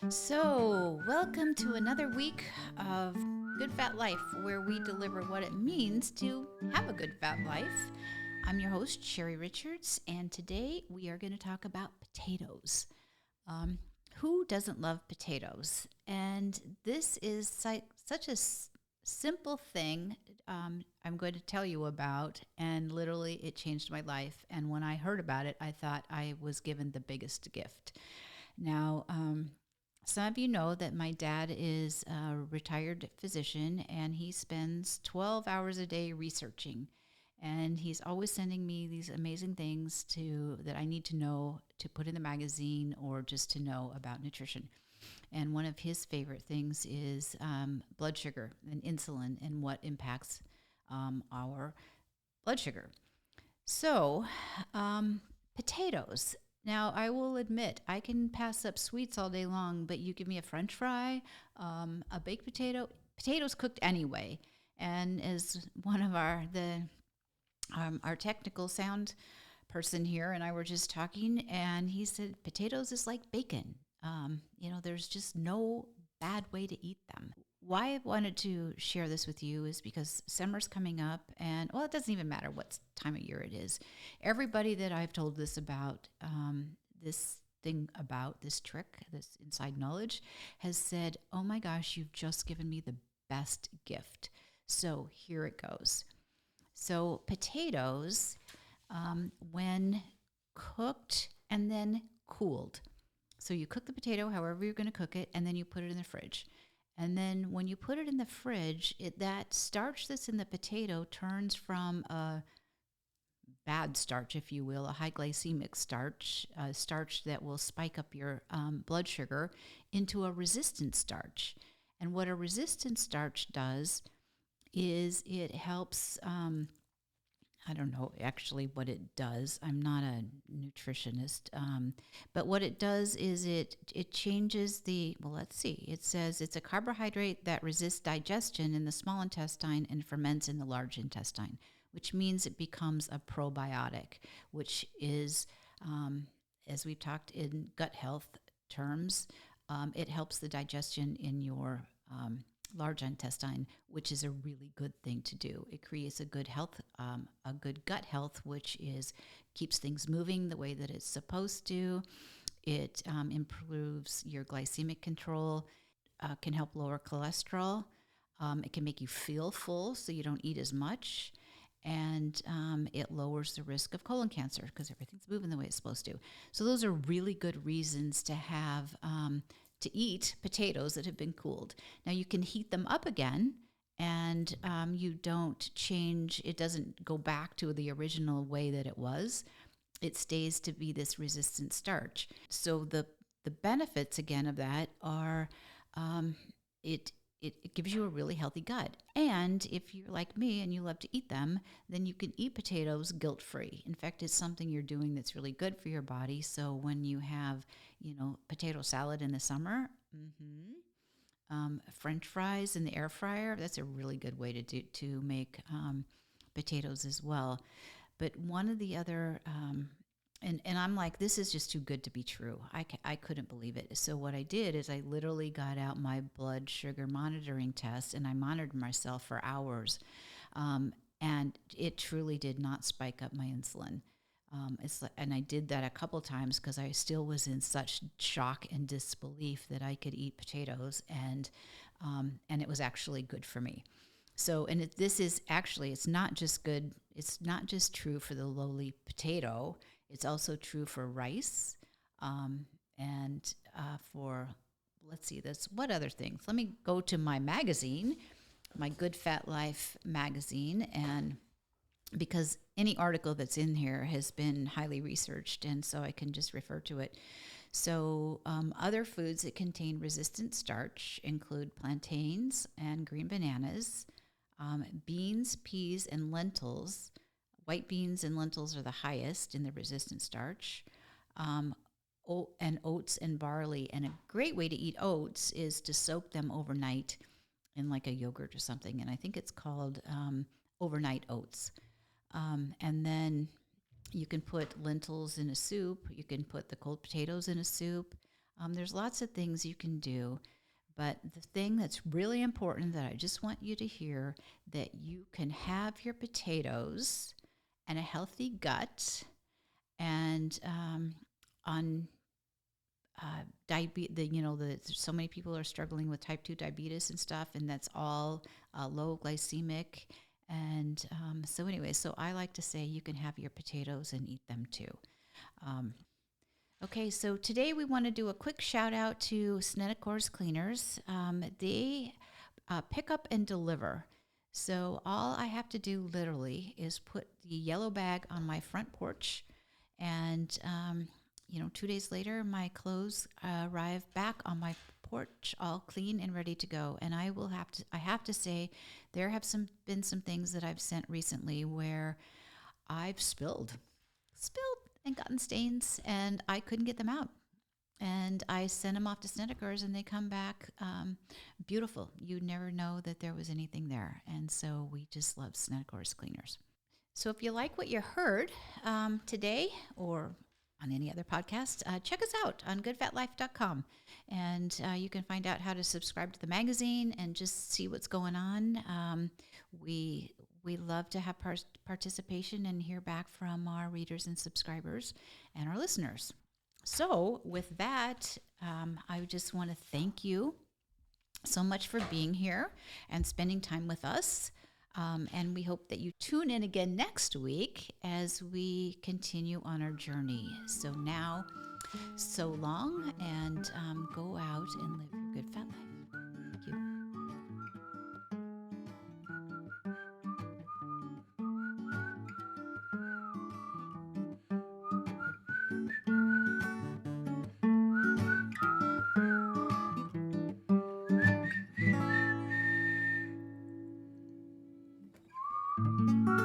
So, welcome to another week of Good Fat Life, where we deliver what it means to have a good fat life. I'm your host, Sherri Richards, and today we are going to talk about potatoes. Um, who doesn't love potatoes? And this is such a simple thing I'm going to tell you about, and literally it changed my life. And when I heard about it, I thought I was given the biggest gift. Now, some of you know that my dad is a retired physician and he spends 12 hours a day researching. And he's always sending me these amazing things that I need to know to put in the magazine or just to know about nutrition. And one of his favorite things is blood sugar and insulin and what impacts our blood sugar. So, potatoes. Now, I will admit, I can pass up sweets all day long, but you give me a French fry, a baked potato, potatoes cooked anyway. And as one of our technical sound person here and I were just talking, and he said potatoes is like bacon. There's just no bad way to eat them. Why I wanted to share this with you is because summer's coming up, and well, it doesn't even matter what time of year it is. Everybody that I've told this about, this trick, this inside knowledge, has said, "Oh my gosh, you've just given me the best gift." So here it goes. So potatoes, when cooked and then cooled. So you cook the potato however you're going to cook it, and then you put it in the fridge. And then when you put it in the fridge, that starch that's in the potato turns from a bad starch, if you will, a high glycemic starch, a starch that will spike up your blood sugar, into a resistant starch. And what a resistant starch does is it helps. I don't know actually what it does. I'm not a nutritionist. But what it does is it changes let's see. It says it's a carbohydrate that resists digestion in the small intestine and ferments in the large intestine, which means it becomes a probiotic, which is, as we've talked in gut health terms, it helps the digestion in your large intestine, which is a really good thing to do. It creates a good gut health, which keeps things moving the way that it's supposed to. It improves your glycemic control, can help lower cholesterol. It can make you feel full so you don't eat as much. And it lowers the risk of colon cancer because everything's moving the way it's supposed to. So those are really good reasons to have to eat potatoes that have been cooled. Now you can heat them up again, and you don't change. It doesn't go back to the original way that it was. It stays to be this resistant starch. So the benefits again of that are it gives you a really healthy gut. And if you're like me and you love to eat them, then you can eat potatoes guilt-free. In fact, it's something you're doing that's really good for your body. So when you have, potato salad in the summer, French fries in the air fryer, that's a really good way to make potatoes as well. But one of the other and I'm like, this is just too good to be true. I couldn't believe it. So what I did is I literally got out my blood sugar monitoring test, and I monitored myself for hours. And it truly did not spike up my insulin. And I did that a couple times because I still was in such shock and disbelief that I could eat potatoes, and it was actually good for me. So, and this is actually, it's not just good. It's not just true for the lowly potato. It's also true for rice, and for, let's see, what other things? Let me go to my magazine, my Good Fat Life magazine, and because any article that's in here has been highly researched, and so I can just refer to it. So other foods that contain resistant starch include plantains and green bananas, beans, peas, and lentils. White beans and lentils are the highest in the resistant starch, and oats and barley. And a great way to eat oats is to soak them overnight in like a yogurt or something. And I think it's called overnight oats. And then you can put lentils in a soup. You can put the cold potatoes in a soup. There's lots of things you can do, but the thing that's really important that I just want you to hear, that you can have your potatoes and a healthy gut, and on diabetes, so many people are struggling with type 2 diabetes and stuff, and that's all low glycemic. And so anyway, so I like to say you can have your potatoes and eat them too. Um, okay, so today we want to do a quick shout out to Snedicor's Cleaners. They pick up and deliver. So all I have to do literally is put the yellow bag on my front porch, and 2 days later, my clothes arrive back on my porch, all clean and ready to go. And I have to say, there have been some things that I've sent recently where I've spilled and gotten stains, and I couldn't get them out. And I send them off to Snedicor's, and they come back beautiful. You never know that there was anything there. And so we just love Snedicor's Cleaners. So if you like what you heard today or on any other podcast, check us out on goodfatlife.com. And you can find out how to subscribe to the magazine and just see what's going on. We love to have participation and hear back from our readers and subscribers and our listeners. So with that, I just want to thank you so much for being here and spending time with us. And we hope that you tune in again next week as we continue on our journey. So now, so long, and go out and live your good fat life. Thank you.